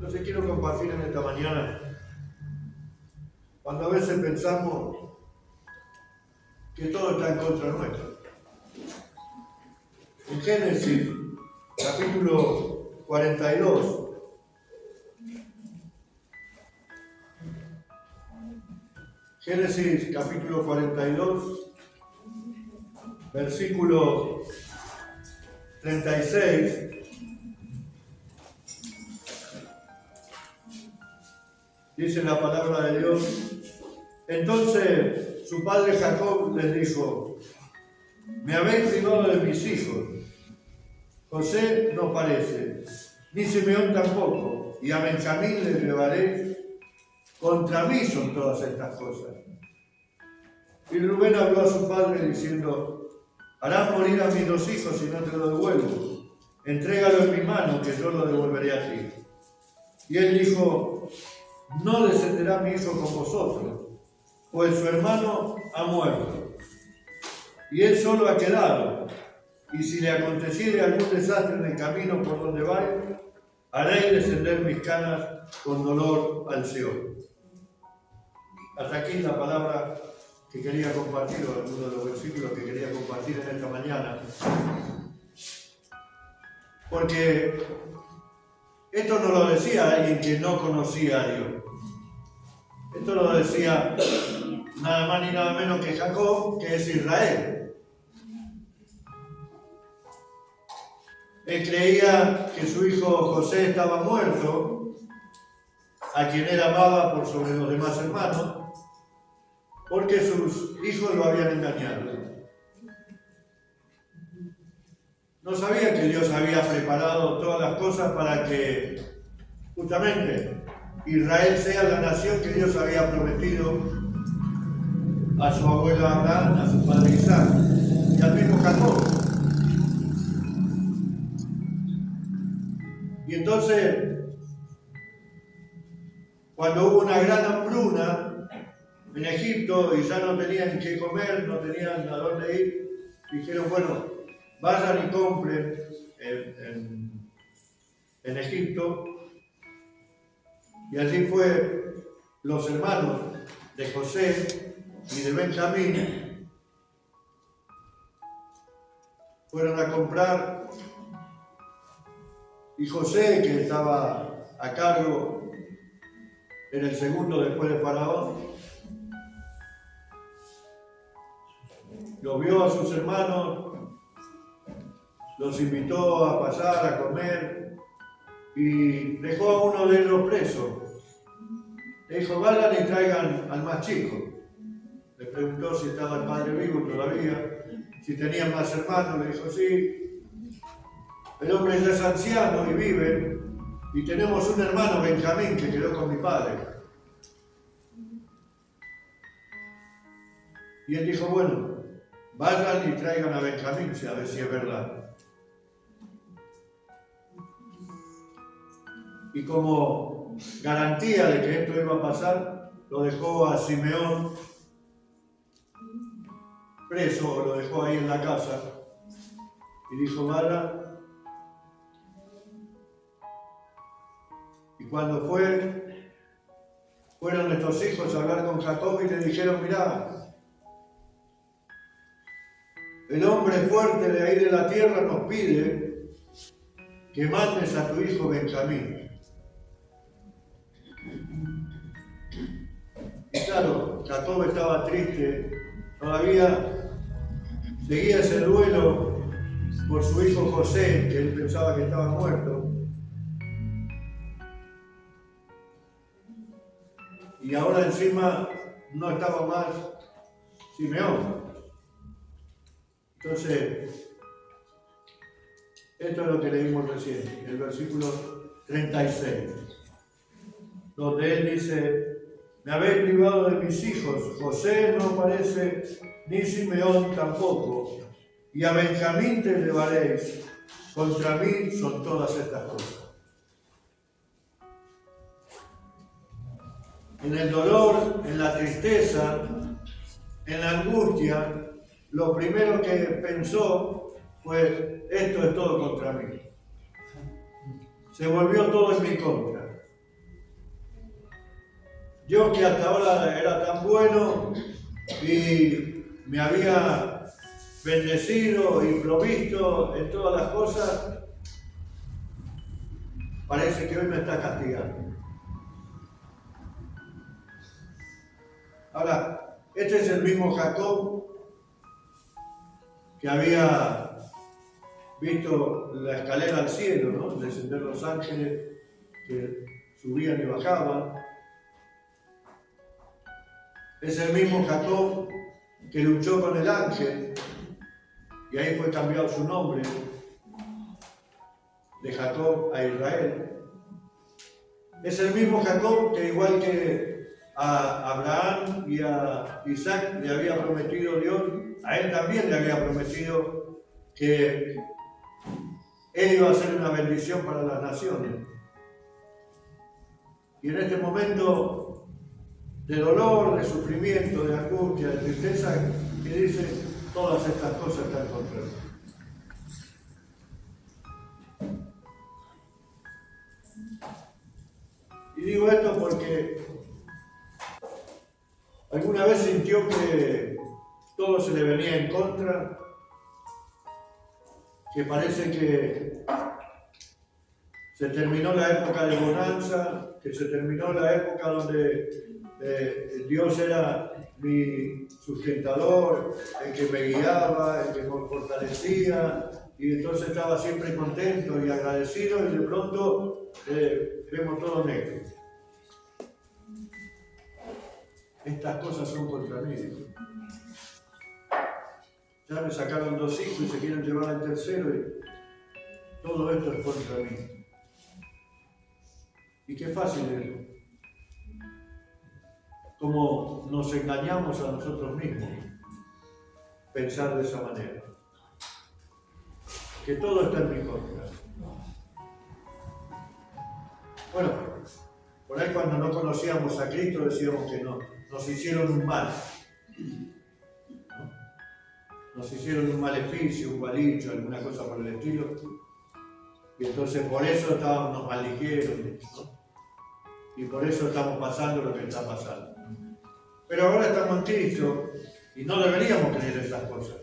Entonces quiero compartir en esta mañana, cuando a veces pensamos que todo está en contra nuestra. En Génesis, capítulo 42, Génesis capítulo 42, versículo 36, dice la palabra de Dios: entonces su padre Jacob les dijo: me habéis privado de mis hijos. José no parece, ni Simeón tampoco, y a Benjamín le llevaréis. Contra mí son todas estas cosas. Y Rubén habló a su padre diciendo: harás morir a mis dos hijos si no te lo devuelvo. Entrégalo en mi mano, que yo lo devolveré a ti. Y él dijo: no descenderá mi hijo con vosotros, pues su hermano ha muerto, y él solo ha quedado. Y si le aconteciere algún desastre en el camino por donde vais, haréis descender mis canas con dolor al Seol. Hasta aquí la palabra que quería compartir, o alguno de los versículos que quería compartir en esta mañana. Porque esto no lo decía alguien que no conocía a Dios. Esto lo decía nada más ni nada menos que Jacob, que es Israel. Él creía que su hijo José estaba muerto, a quien él amaba por sobre los demás hermanos, porque sus hijos lo habían engañado. No sabía que Dios había preparado todas las cosas para que justamente Israel sea la nación que Dios había prometido a su abuelo Abraham, a su padre Isaac y al mismo Jacob. Y entonces, cuando hubo una gran hambruna en Egipto y ya no tenían qué comer, no tenían a dónde ir, dijeron: bueno, vayan y compren en Egipto. Y allí fue los hermanos de José y de Benjamín, fueron a comprar, y José, que estaba a cargo, era el segundo después de Faraón, lo vio a sus hermanos, los invitó a pasar a comer y dejó a uno de ellos preso. Le dijo: vayan y traigan al más chico. Le preguntó si estaba el padre vivo todavía, si tenían más hermanos. Le dijo: sí. El hombre ya es anciano y vive, y tenemos un hermano, Benjamín, que quedó con mi padre. Y él dijo: bueno, vayan y traigan a Benjamín, a ver si es verdad. Y como garantía de que esto iba a pasar, lo dejó a Simeón preso, o lo dejó ahí en la casa, y dijo: vayan. Y cuando fueron estos hijos a hablar con Jacob y le dijeron: mirá, el hombre fuerte de ahí de la tierra nos pide que mandes a tu hijo Benjamín. Y claro, Jacob estaba triste, todavía seguía ese duelo por su hijo José, que él pensaba que estaba muerto. Y ahora encima no estaba más Simeón. Entonces, esto es lo que leímos recién, el versículo 36, donde él dice: me habéis privado de mis hijos. José no parece, ni Simeón tampoco, y a Benjamín te llevaréis. Contra mí son todas estas cosas. En el dolor, en la tristeza, en la angustia, lo primero que pensó fue: esto es todo contra mí. Se volvió todo en mi contra. yo que hasta ahora era tan bueno y me había bendecido y provisto en todas las cosas, parece que hoy me está castigando. Ahora, este es el mismo Jacob que había visto la escalera al cielo, ¿no? Descender los ángeles que subían y bajaban. Es el mismo Jacob que luchó con el ángel y ahí fue cambiado su nombre de Jacob a Israel. Es el mismo Jacob que, igual que a Abraham y a Isaac le había prometido Dios, a él también le había prometido que él iba a ser una bendición para las naciones. Y en este momento de dolor, de sufrimiento, de angustia, de tristeza, que dice, todas estas cosas están contra mí. Y digo esto porque alguna vez sintió que todo se le venía en contra, que parece que se terminó la época de bonanza, que se terminó la época donde Dios era mi sustentador, el que me guiaba, el que me fortalecía, y entonces estaba siempre contento y agradecido, y de pronto vemos todo negro. Estas cosas son contra mí. Ya me sacaron 2 hijos y se quieren llevar al tercero, y todo esto es contra mí. Y qué fácil es. Como nos engañamos a nosotros mismos, pensar de esa manera. Que todo está en mi contra. Bueno, por ahí cuando no conocíamos a Cristo decíamos que no, nos hicieron un mal. Nos hicieron un maleficio, un malicho, alguna cosa por el estilo. Y entonces por eso nos maldijeron, ¿no? Y por eso estamos pasando lo que está pasando. Pero ahora estamos en Cristo y no deberíamos creer esas cosas.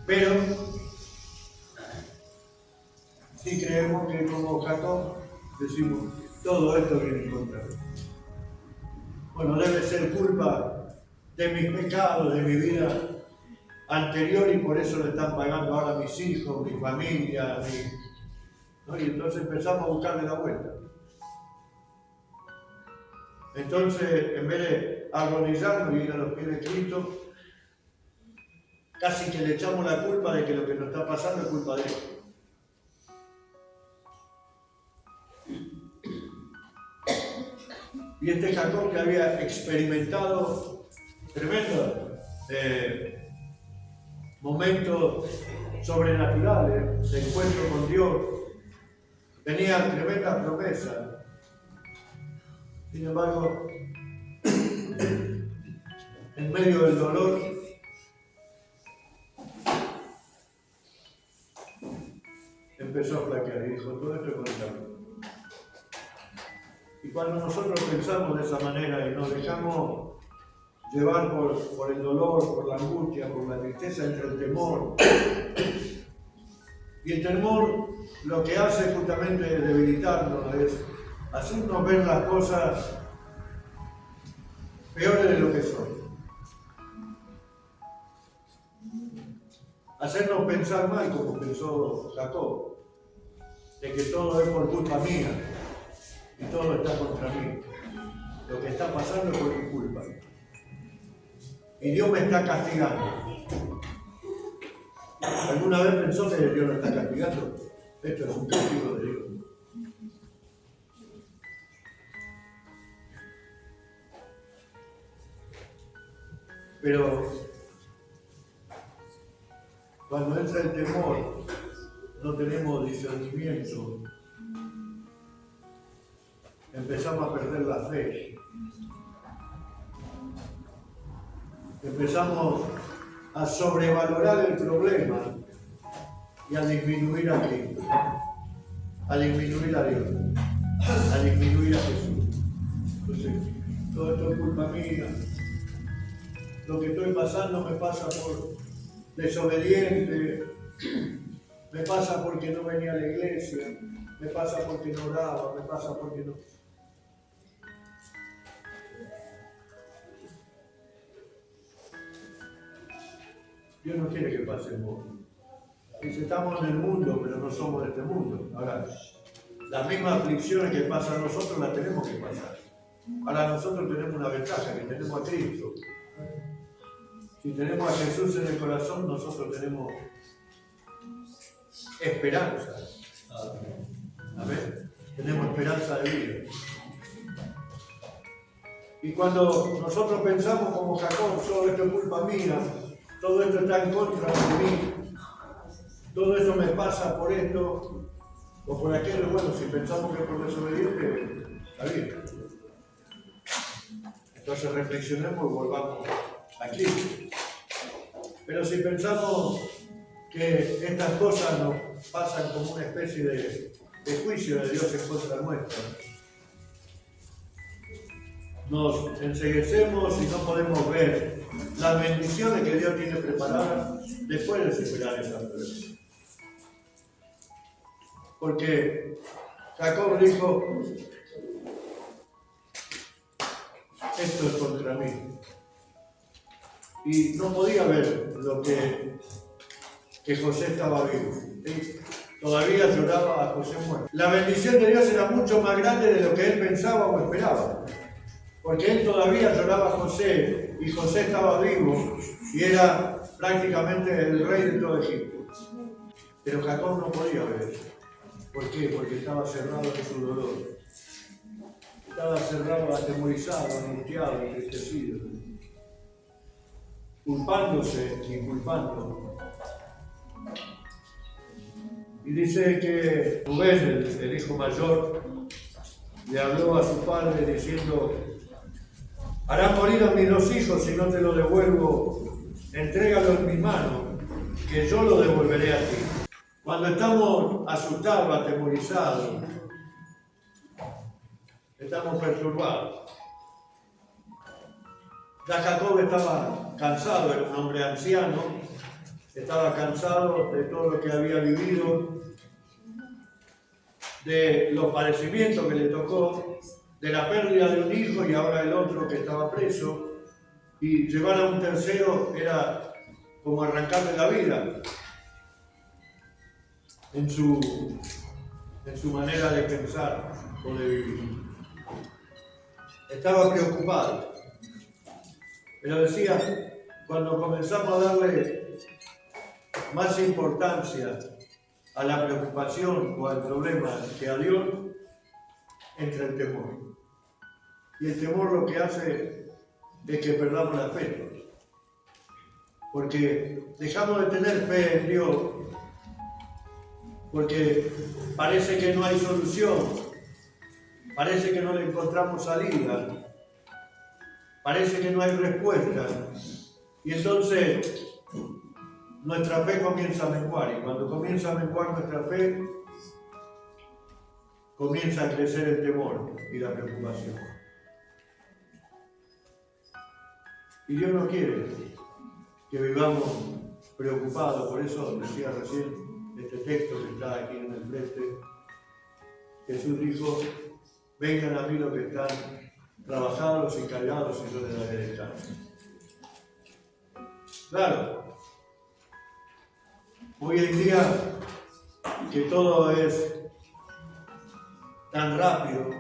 Pero si creemos que como Jacob decimos, todo esto viene en contra de mí. Bueno, debe ser culpa de mis pecados, de mi vida anterior, y por eso le están pagando ahora a mis hijos, mi familia, ¿no? Y entonces empezamos a buscarle la vuelta. Entonces, en vez de arrodillarnos y ir a los pies de Cristo, casi que le echamos la culpa de que lo que nos está pasando es culpa de Él. Y este Jacob, que había experimentado tremendos momentos sobrenaturales de encuentro con Dios, tenía tremendas promesas. Sin embargo, en medio del dolor, empezó a flaquear y dijo, todo esto es contra mí. Y cuando nosotros pensamos de esa manera y nos dejamos llevar por el dolor, por la angustia, por la tristeza, entre el temor, y el temor lo que hace justamente es debilitarnos, es hacernos ver las cosas peores de lo que son. Hacernos pensar mal, como pensó Jacob, de que todo es por culpa mía y todo está contra mí. Lo que está pasando es por mi culpa. Y Dios me está castigando. ¿Alguna vez pensó que Dios lo está castigando? Esto es un castigo de Dios. Pero cuando entra el temor, no tenemos discernimiento, empezamos a perder la fe, empezamos a sobrevalorar el problema y a disminuir a Cristo, a disminuir a Dios, a disminuir a Jesús. Entonces, todo esto es culpa mía. Lo que estoy pasando me pasa por desobediente, me pasa porque no venía a la iglesia, me pasa porque no oraba, me pasa porque no... Dios no quiere que pasemos. Dice, estamos en el mundo, pero no somos de este mundo. Ahora, las mismas aflicciones que pasan a nosotros las tenemos que pasar. Ahora nosotros tenemos una ventaja, que tenemos a Cristo. Si tenemos a Jesús en el corazón, nosotros tenemos esperanza. Amén. Tenemos esperanza de vida. Y cuando nosotros pensamos como Jacob, todo esto es culpa mía, todo esto está en contra de mí, todo esto me pasa por esto o por aquello, bueno, si pensamos que es por desobediente, está bien. Entonces reflexionemos y volvamos aquí. Pero si pensamos que estas cosas nos pasan como una especie de juicio de Dios en contra nuestra, nos enceguecemos y no podemos ver las bendiciones que Dios tiene preparadas después de superar esa prueba. Porque Jacob dijo, esto es contra mí. Y no podía ver lo que José estaba vivo. ¿Sí? Todavía lloraba a José muerto. La bendición de Dios era mucho más grande de lo que él pensaba o esperaba. Porque él todavía lloraba a José y José estaba vivo y era prácticamente el rey de todo Egipto. Pero Jacob no podía ver eso. ¿Por qué? Porque estaba cerrado en su dolor. Estaba cerrado, atemorizado, angustiado, entristecido, culpándose y culpando. Y dice que Rubén, el hijo mayor, le habló a su padre diciendo, harán morir a mis dos hijos si no te lo devuelvo, entrégalo en mi mano, que yo lo devolveré a ti. Cuando estamos asustados, atemorizados, estamos perturbados. Ya Jacob estaba cansado, era un hombre anciano, estaba cansado de todo lo que había vivido, de los padecimientos que le tocó, de la pérdida de un hijo y ahora el otro que estaba preso, y llevar a un tercero era como arrancarle la vida en su manera de pensar o de vivir. Estaba preocupado, pero decía, cuando comenzamos a darle más importancia a la preocupación o al problema que a Dios, entra el temor. Y el temor lo que hace es que perdamos la fe. Porque dejamos de tener fe en Dios, porque parece que no hay solución, parece que no le encontramos salida, parece que no hay respuesta. Y entonces nuestra fe comienza a menguar, y cuando comienza a menguar nuestra fe, comienza a crecer el temor y la preocupación. Y Dios no quiere que vivamos preocupados, por eso decía recién este texto que está aquí en el frente. Jesús dijo, vengan a mí los que están trabajados y cargados y yo les daré descanso. Claro, hoy en día que todo es tan rápido,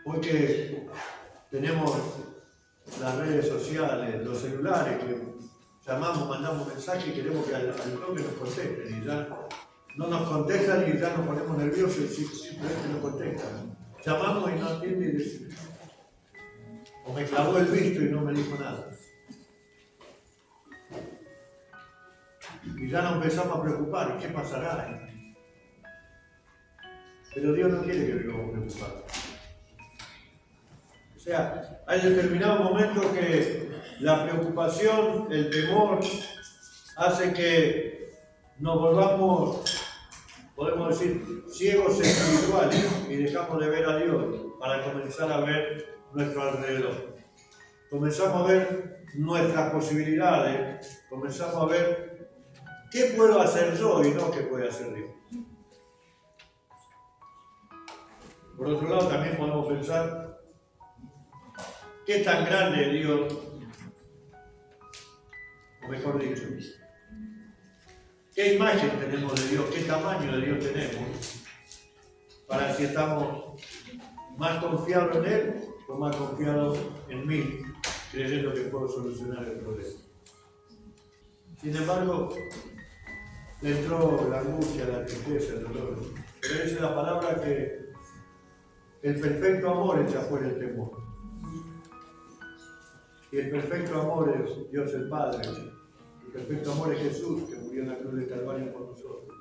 hoy que tenemos las redes sociales, los celulares, que llamamos, mandamos mensajes y queremos que al toque nos contesten, y ya no nos contestan y ya nos ponemos nerviosos y simplemente no contestan. Llamamos y no atiende y dice, o me clavó el visto y no me dijo nada. Y ya nos empezamos a preocupar, ¿y qué pasará? Pero Dios no quiere que vivamos preocupados. O sea, hay determinados momentos que la preocupación, el temor, hace que nos volvamos podemos decir, ciegos espirituales y dejamos de ver a Dios para comenzar a ver nuestro alrededor. Comenzamos a ver nuestras posibilidades, comenzamos a ver qué puedo hacer yo y no qué puede hacer Dios. Por otro lado, también podemos pensar qué tan grande es Dios, o mejor dicho, qué imagen tenemos de Dios, qué tamaño de Dios tenemos, para si estamos más confiados en Él o más confiados en mí, creyendo que puedo solucionar el problema. Sin embargo, le entró la angustia, la tristeza, el dolor. Pero dice la palabra que el perfecto amor echa fuera el temor. Y el perfecto amor es Dios el Padre. El perfecto amor es Jesús, que murió en la cruz del Calvario por nosotros.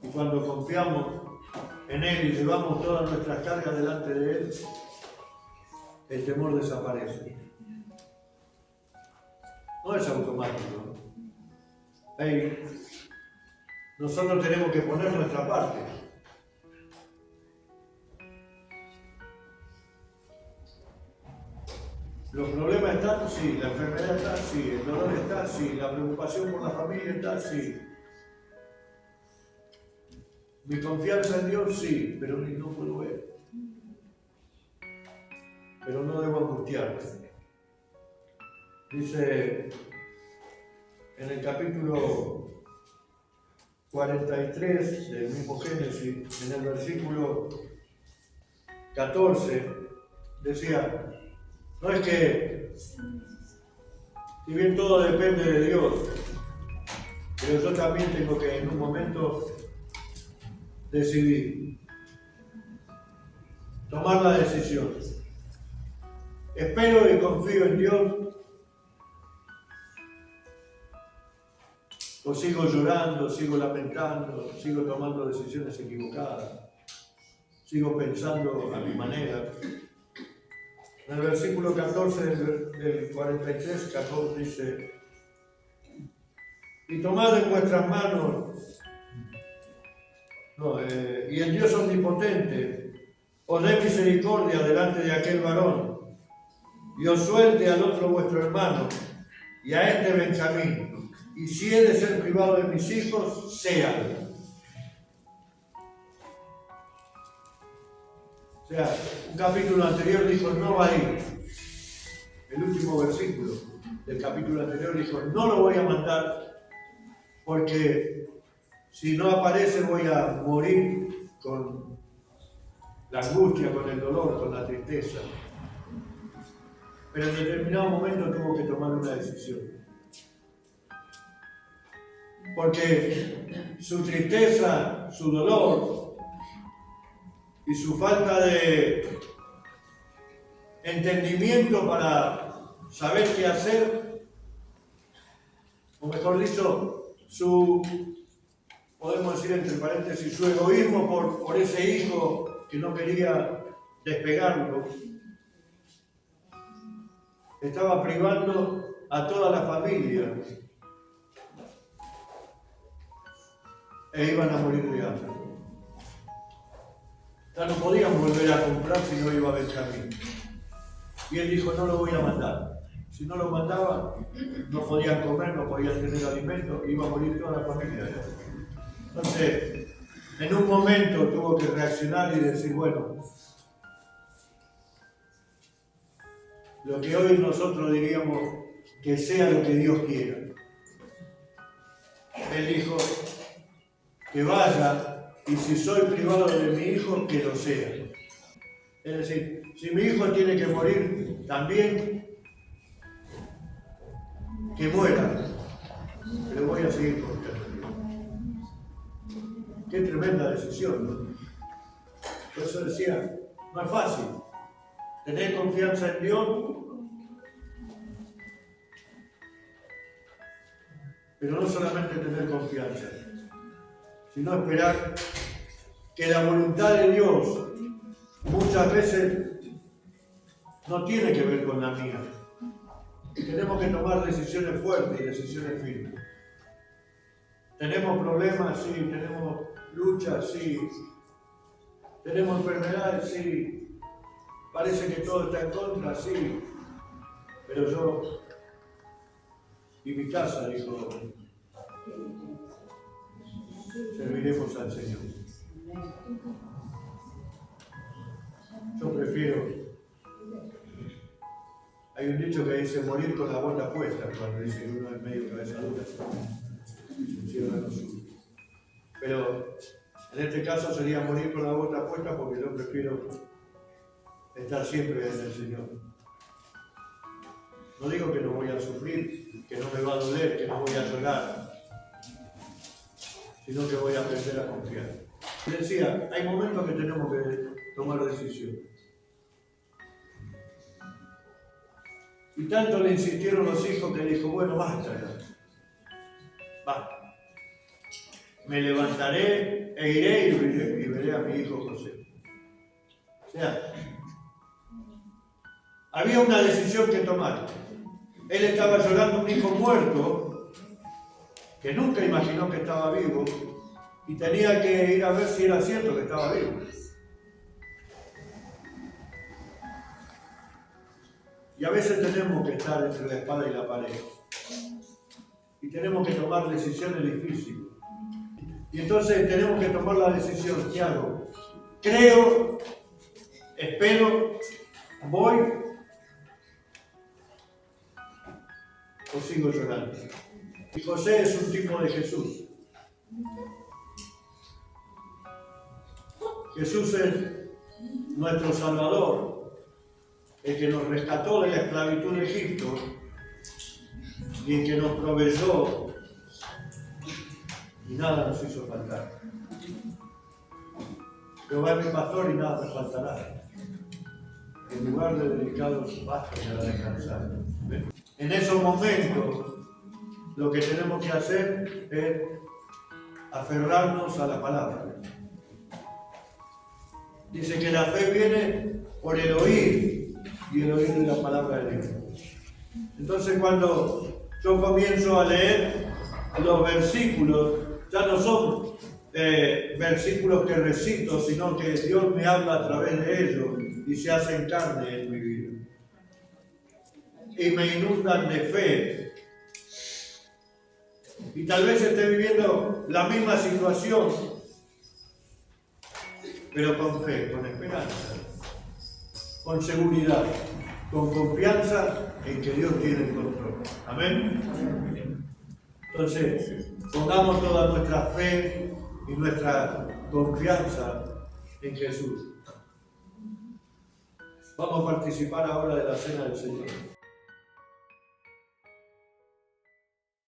Y cuando confiamos en Él y llevamos todas nuestras cargas delante de Él, el temor desaparece. No es automático. Hey, nosotros tenemos que poner nuestra parte. Los problemas están, sí. La enfermedad está, sí. El dolor está, sí. La preocupación por la familia está, sí. Mi confianza en Dios, sí, pero no puedo ver. Pero no debo angustiarme. Dice en el capítulo 43 del mismo Génesis, en el versículo 14, decía, no es que, si bien todo depende de Dios, pero yo también tengo que en un momento decidir, tomar la decisión. Espero y confío en Dios, o sigo llorando, sigo lamentando, sigo tomando decisiones equivocadas, sigo pensando a mi manera. En el versículo 14 del 43, Jacob dice, y tomad en vuestras manos, y el Dios omnipotente os dé misericordia delante de aquel varón, y os suelte al otro vuestro hermano, y a este Benjamín, y si he de ser privado de mis hijos, séalo. O sea, un capítulo anterior dijo, no va a ir. El último versículo del capítulo anterior dijo, no lo voy a mandar, porque si no aparece voy a morir con la angustia, con el dolor, con la tristeza. Pero en determinado momento tuvo que tomar una decisión. Porque su tristeza, su dolor y su falta de entendimiento para saber qué hacer, o mejor dicho, podemos decir entre paréntesis, su egoísmo por ese hijo que no quería despegarlo, estaba privando a toda la familia e iban a morir de hambre. Ya no podían volver a comprar si no iba Benjamín. Y él dijo, no lo voy a mandar. Si no lo mandaba, no podían comer, no podían tener alimento, iba a morir toda la familia. Entonces, en un momento tuvo que reaccionar y decir, bueno, lo que hoy nosotros diríamos que sea lo que Dios quiera. Él dijo que vaya y si soy privado de mi hijo, que lo sea. Es decir, si mi hijo tiene que morir, también que muera, pero voy a seguir confiando en Dios. Qué tremenda decisión, ¿no? Por eso decía, no es fácil. Tener confianza en Dios, pero no solamente tener confianza, sino esperar que la voluntad de Dios muchas veces no tiene que ver con la mía. Tenemos que tomar decisiones fuertes y decisiones firmes. Tenemos problemas, sí. Tenemos luchas, sí. Tenemos enfermedades, sí. Parece que todo está en contra, sí. Pero yo y mi casa, dijo, serviremos al Señor. Yo prefiero, hay un dicho que dice morir con la bota puesta, cuando dice que uno es medio cabeza dura, se cierra lo suyo. Pero en este caso sería morir con la bota puesta porque yo prefiero estar siempre en el Señor. No digo que no voy a sufrir, que no me va a doler, que no voy a llorar, sino que voy a aprender a confiar. Y decía, hay momentos que tenemos que tomar decisiones. Y tanto le insistieron los hijos que dijo, bueno, basta ya. Basta. Me levantaré e iré y veré a mi hijo José. O sea, había una decisión que tomar. Él estaba llorando un hijo muerto, que nunca imaginó que estaba vivo, y tenía que ir a ver si era cierto que estaba vivo. Y a veces tenemos que estar entre la espada y la pared. Y tenemos que tomar decisiones difíciles. Y entonces tenemos que tomar la decisión, ¿qué hago? Creo, espero, voy o sigo llorando. Y José es un tipo de Jesús. Jesús es nuestro Salvador, el que nos rescató de la esclavitud de Egipto y el que nos proveyó y nada nos hizo faltar. Jehová es mi pastor y nada me faltará. En lugar de delicados pastos me hará descansar. En esos momentos lo que tenemos que hacer es aferrarnos a la palabra. Dice que la fe viene por el oír y el oír de la palabra de Dios. Entonces cuando yo comienzo a leer los versículos, ya no son versículos que recito, sino que Dios me habla a través de ellos y se hacen carne en mi vida. Y me inundan de fe. Y tal vez esté viviendo la misma situación, pero con fe, con esperanza, con seguridad, con confianza en que Dios tiene el control. Amén. Entonces, pongamos toda nuestra fe y nuestra confianza en Jesús. Vamos a participar ahora de la cena del Señor.